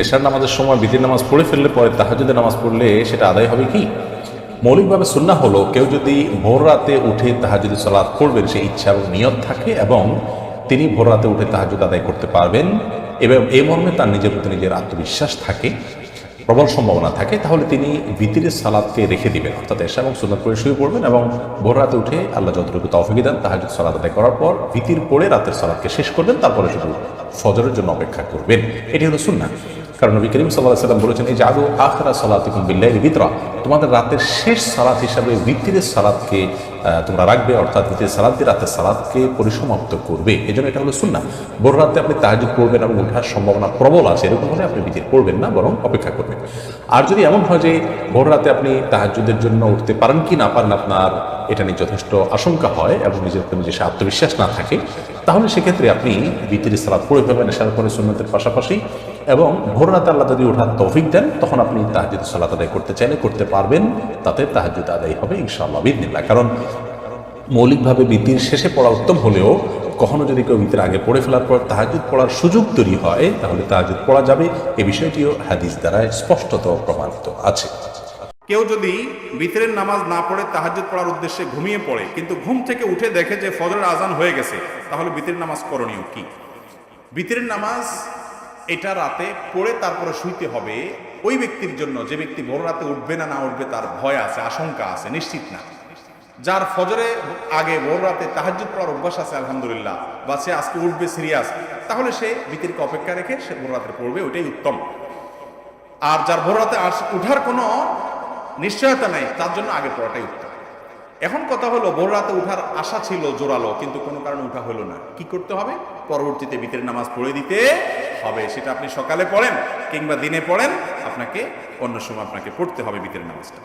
এশার নামাজের সময় বিতির নামাজ পড়ে ফেললে পরে তাহাজ্জুদের নামাজ পড়লে সেটা আদায় হবে কি? মৌলিকভাবে সুন্নাহ হলো কেউ যদি ভোর রাতে উঠে তাহাজ্জুদের সালাত পড়বেন, সেই ইচ্ছা এবং নিয়ত থাকে এবং তিনি ভোর রাতে উঠে তাহাজ্জুদ আদায় করতে পারবেন এবং এই মর্মে তার নিজের প্রতি নিজের আত্মবিশ্বাস থাকে, প্রবল সম্ভাবনা থাকে, তাহলে তিনি ভিতরের সালাদকে রেখে দিবেন, অর্থাৎ এশা এবং সুন্নাত পড়ে শুয়ে পড়বেন এবং ভোর রাতে উঠে আল্লাহ যতটুকু তৌফিক দেন তাহাজ্জুদ সালাত আদায় করার পর ভিতির পড়ে রাতের সালাতকে শেষ করবেন, তারপরে শুধু ফজরের জন্য অপেক্ষা করবেন। এটি হলো সুন্নাহ। কারণ নবী করিম সাল্লাল্লাহু আলাইহি ওয়াসাল্লাম বলেছেন, এই যে আদু আখিরা সালাতিকুম বিল্লাইলি বিতরা, তোমাদের রাতের শেষ সালাত হিসাবে ভিতরের সালাতকে তোমরা রাখবে, অর্থাৎ ভিতরের সালাত দিয়ে রাতের সালাতকে পরিসমাপ্ত করবে। এই জন্য এটা হলো সুন্নাহ। ভোর রাতে আপনি তাহাজ্জুদ পড়বেন এবং ওঠার সম্ভাবনা প্রবল আছে, এরকম হলে আপনি ভিতর পড়বেন না, বরং অপেক্ষা করবেন। আর যদি এমন হয় যে ভোর রাতে আপনি তাহাজ্জুদের জন্য উঠতে পারেন কি না পারেন, আপনার এটা নিয়ে যথেষ্ট আশঙ্কা হয় এবং নিজের প্রতি নিজের আত্মবিশ্বাস না থাকে, তাহলে সেক্ষেত্রে আপনি ভিতরের সালাত পড়ে ফেলবেন এশার পরে সুন্নতের পাশাপাশি, এবং ভোর রাতে আল্লাহ যদি ওঠার তৌফিক দেন তখন আপনি তাহাজ্জুদ সালাত আদায় করতে চাইলে করতে পারবেন, তাতে তাহাজ্জুদ আদায় হবে ইনশাআল্লাহ বিইذনিল্লাহ। কারণ মৌলিকভাবে ভিতির শেষে পড়া উত্তম হলেও কখনো যদি কেউ ভিতরে আগে পড়ে ফেলার পর তাহাজ্জুদ পড়ার সুযোগ তৈরি হয়, তাহলে তাহাজ্জুদ পড়া যাবে। এই বিষয়টিও হাদিস দ্বারা স্পষ্টত প্রমাণিত আছে। কেউ যদি ভিতরের নামাজ না পড়ে তাহাজ্জুদ পড়ার উদ্দেশ্যে ঘুমিয়ে পড়ে, কিন্তু ঘুম থেকে উঠে দেখে যে ফজরের আজান হয়ে গেছে, তাহলে ভিতরের নামাজ করণীয় কি? ভিতরের নামাজ এটা রাতে পড়ে তারপরে শুইতে হবে ওই ব্যক্তির জন্য যে ব্যক্তি ভোর রাতে উঠবে না না উঠবে তার ভয় আছে, আশঙ্কা আছে, নিশ্চিত না। যার ফজরে আগে ভোর রাতে তাহাজ্জুদ পড়ার অভ্যাস আছে আলহামদুলিল্লাহ, বা সে আজকে উঠবে সিরিয়াস, তাহলে সে ভিতরকে অপেক্ষা রেখে সে ভোর রাতে পড়বে, ওইটাই উত্তম। আর যার ভোর রাতে উঠার কোনো নিশ্চয়তা নেই, তার জন্য আগে পড়াটাই উত্তম। এখন কথা হলো, ভোর রাতে উঠার আশা ছিল জোরালো, কিন্তু কোনো কারণে উঠা হলো না, কি করতে হবে? পরবর্তীতে ভিতরের নামাজ পড়ে দিতে হবে। সেটা আপনি সকালে পড়েন কিংবা দিনে পড়েন, আপনাকে অন্য সময় আপনাকে পড়তে হবে ভিতরের নামাজটা।